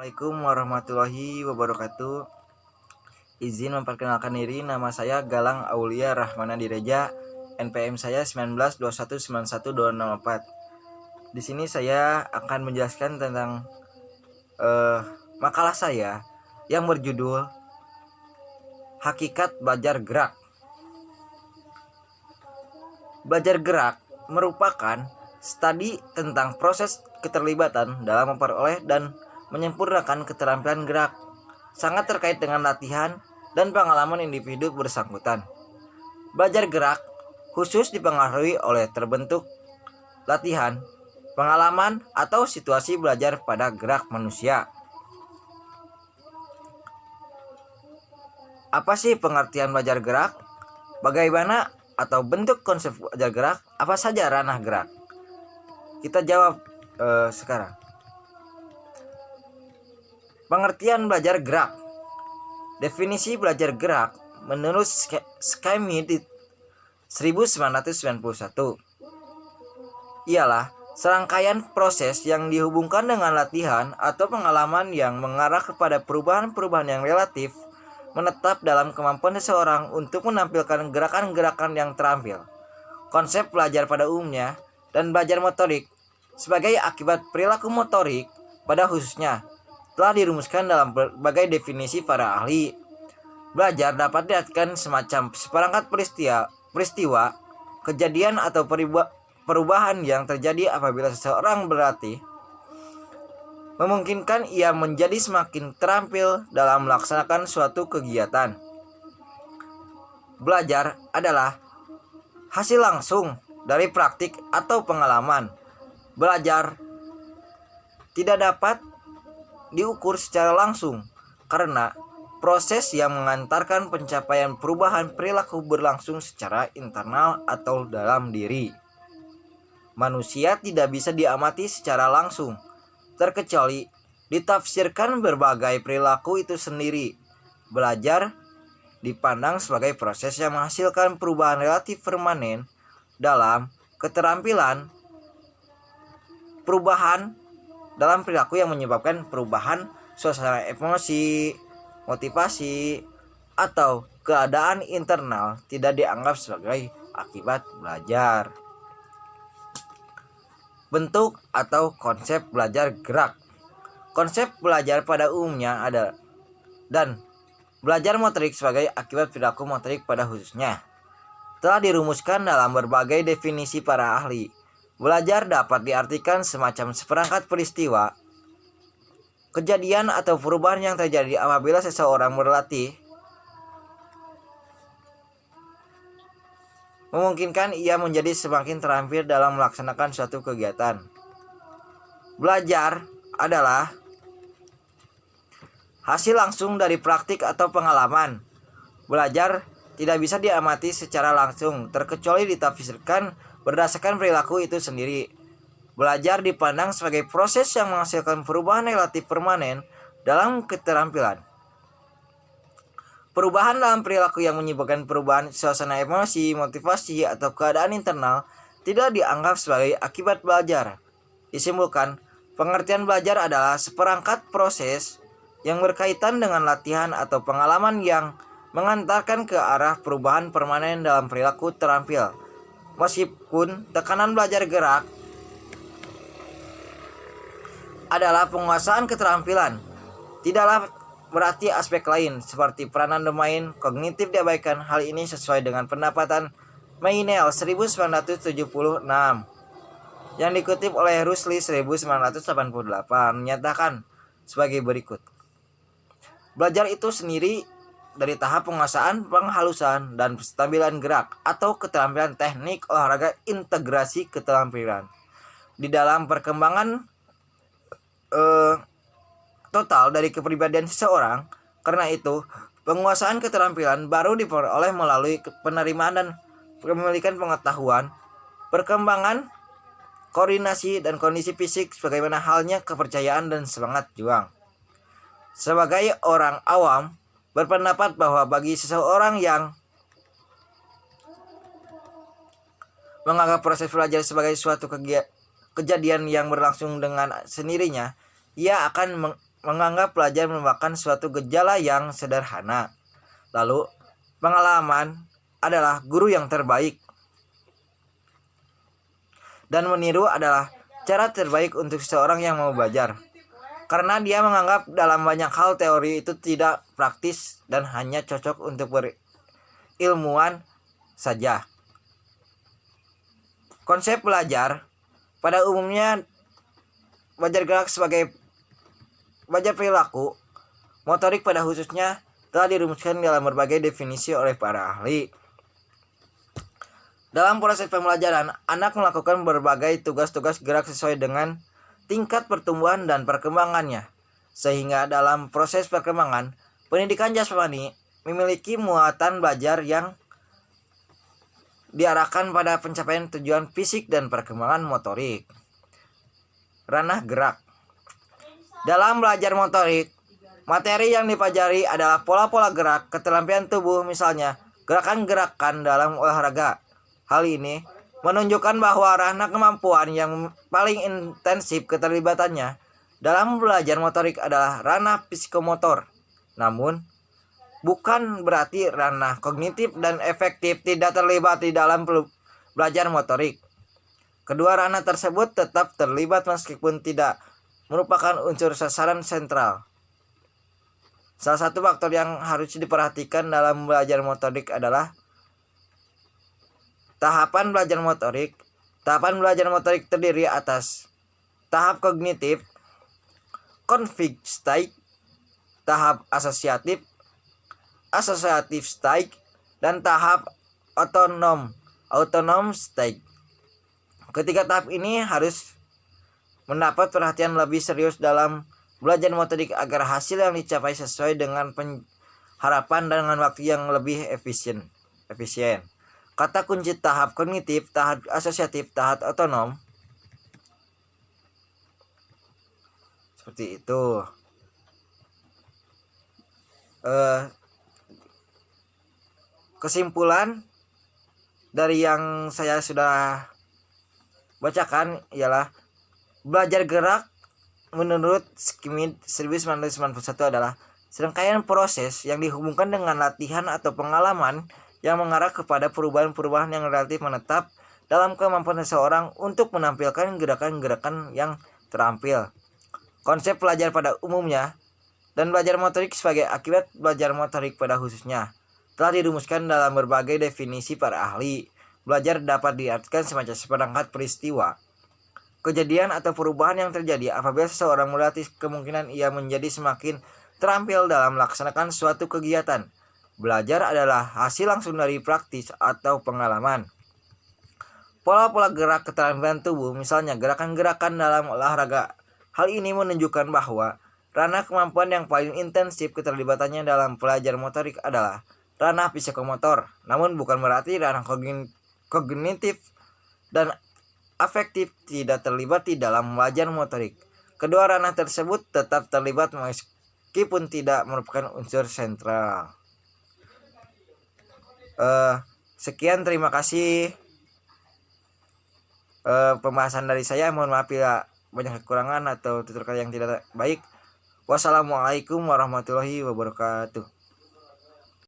Assalamualaikum warahmatullahi wabarakatuh. Izin memperkenalkan diri, nama saya Galang Aulia Rahmana Direja, NPM saya 19219124. Di sini saya akan menjelaskan tentang makalah saya yang berjudul Hakikat Belajar Gerak. Belajar gerak merupakan studi tentang proses keterlibatan dalam memperoleh dan menyempurnakan keterampilan gerak, sangat terkait dengan latihan dan pengalaman individu bersangkutan. Belajar gerak khusus dipengaruhi oleh terbentuk latihan, pengalaman, atau situasi belajar pada gerak manusia. Apa sih pengertian belajar gerak? Bagaimana atau bentuk konsep belajar gerak? Apa saja ranah gerak? Kita jawab sekarang. Pengertian belajar gerak. Definisi belajar gerak menurut Schmidt 1991 ialah serangkaian proses yang dihubungkan dengan latihan atau pengalaman yang mengarah kepada perubahan-perubahan yang relatif menetap dalam kemampuan seseorang untuk menampilkan gerakan-gerakan yang terampil. Konsep belajar pada umumnya dan belajar motorik sebagai akibat perilaku motorik pada khususnya telah dirumuskan dalam berbagai definisi para ahli. Belajar dapat diartikan semacam seperangkat peristiwa, kejadian atau perubahan yang terjadi apabila seseorang berlatih, memungkinkan ia menjadi semakin terampil dalam melaksanakan suatu kegiatan. Belajar adalah hasil langsung dari praktik atau pengalaman. Belajar tidak dapat diukur secara langsung karena proses yang mengantarkan pencapaian perubahan perilaku berlangsung secara internal atau dalam diri. Manusia tidak bisa diamati secara langsung, terkecuali ditafsirkan berbagai perilaku itu sendiri. Belajar dipandang sebagai proses yang menghasilkan perubahan relatif permanen dalam keterampilan, perubahan dalam perilaku yang menyebabkan perubahan suasana emosi, motivasi, atau keadaan internal tidak dianggap sebagai akibat belajar. Bentuk atau konsep belajar gerak. Konsep belajar pada umumnya ada dan belajar motorik sebagai akibat perilaku motorik pada khususnya telah dirumuskan dalam berbagai definisi para ahli. Belajar dapat diartikan semacam seperangkat peristiwa, kejadian atau perubahan yang terjadi apabila seseorang berlatih, memungkinkan ia menjadi semakin terampil dalam melaksanakan suatu kegiatan. Belajar adalah hasil langsung dari praktik atau pengalaman. Belajar tidak bisa diamati secara langsung, terkecuali ditafsirkan berdasarkan perilaku itu sendiri. Belajar dipandang sebagai proses yang menghasilkan perubahan relatif permanen dalam keterampilan. Perubahan dalam perilaku yang menyebabkan perubahan suasana emosi, motivasi, atau keadaan internal tidak dianggap sebagai akibat belajar. Disimpulkan, pengertian belajar adalah seperangkat proses yang berkaitan dengan latihan atau pengalaman yang mengantarkan ke arah perubahan permanen dalam perilaku terampil. Meskipun tekanan belajar gerak adalah penguasaan keterampilan, tidaklah berarti aspek lain seperti peranan domain kognitif diabaikan. Hal ini sesuai dengan pendapatan Meynell 1976 yang dikutip oleh Rusli 1988 menyatakan sebagai berikut. Belajar itu sendiri dari tahap penguasaan, penghalusan, dan stabilan gerak atau keterampilan teknik olahraga integrasi keterampilan di dalam perkembangan total dari kepribadian seseorang. Karena itu, penguasaan keterampilan baru diperoleh melalui penerimaan dan pemilikan pengetahuan, perkembangan, koordinasi, dan kondisi fisik, sebagaimana halnya kepercayaan dan semangat juang. Sebagai orang awam, berpendapat bahwa bagi seseorang yang menganggap proses belajar sebagai suatu kejadian yang berlangsung dengan sendirinya, ia akan menganggap pelajar merupakan suatu gejala yang sederhana. Lalu, pengalaman adalah guru yang terbaik. Dan meniru adalah cara terbaik untuk seseorang yang mau belajar. Karena dia menganggap dalam banyak hal teori itu tidak praktis dan hanya cocok untuk berilmuwan saja. Konsep belajar pada umumnya belajar gerak sebagai belajar perilaku, motorik pada khususnya telah dirumuskan dalam berbagai definisi oleh para ahli. Dalam proses pembelajaran, anak melakukan berbagai tugas-tugas gerak sesuai dengan tingkat pertumbuhan dan perkembangannya. Sehingga dalam proses perkembangan, pendidikan jasmani memiliki muatan belajar yang diarahkan pada pencapaian tujuan fisik dan perkembangan motorik. Ranah gerak. Dalam belajar motorik, materi yang dipelajari adalah pola-pola gerak, keterampilan tubuh, misalnya gerakan-gerakan dalam olahraga. Hal ini menunjukkan bahwa ranah kemampuan yang paling intensif keterlibatannya dalam belajar motorik adalah ranah psikomotor. Namun, bukan berarti ranah kognitif dan efektif tidak terlibat di dalam belajar motorik. Kedua ranah tersebut tetap terlibat meskipun tidak merupakan unsur sasaran sentral. Salah satu faktor yang harus diperhatikan dalam belajar motorik adalah tahapan belajar motorik. Tahapan belajar motorik terdiri atas tahap kognitif, config stage, tahap asosiatif stage, dan tahap autonom stage. Ketiga tahap ini harus mendapat perhatian lebih serius dalam belajar motorik agar hasil yang dicapai sesuai dengan harapan dan dengan waktu yang lebih efisien. Kata kunci tahap kognitif, tahap asosiatif, tahap otonom. Seperti itu. Kesimpulan dari yang saya sudah bacakan ialah belajar gerak menurut Schmidt 1991 adalah serangkaian proses yang dihubungkan dengan latihan atau pengalaman yang mengarah kepada perubahan-perubahan yang relatif menetap dalam kemampuan seseorang untuk menampilkan gerakan-gerakan yang terampil. Konsep belajar pada umumnya dan belajar motorik sebagai akibat belajar motorik pada khususnya telah dirumuskan dalam berbagai definisi para ahli. Belajar dapat diartikan semacam seperangkat peristiwa, kejadian atau perubahan yang terjadi apabila seseorang melatih kemungkinan ia menjadi semakin terampil dalam melaksanakan suatu kegiatan. Belajar adalah hasil langsung dari praktis atau pengalaman. Pola-pola gerak keterampilan tubuh, misalnya gerakan-gerakan dalam olahraga. Hal ini menunjukkan bahwa ranah kemampuan yang paling intensif keterlibatannya dalam belajar motorik adalah ranah psikomotor. Namun bukan berarti ranah kognitif dan afektif tidak terlibat di dalam belajar motorik. Kedua ranah tersebut tetap terlibat meskipun tidak merupakan unsur sentral. Sekian, terima kasih pembahasan dari saya. Mohon maaf bila banyak kekurangan atau tutur kata yang tidak baik. Wassalamualaikum warahmatullahi wabarakatuh.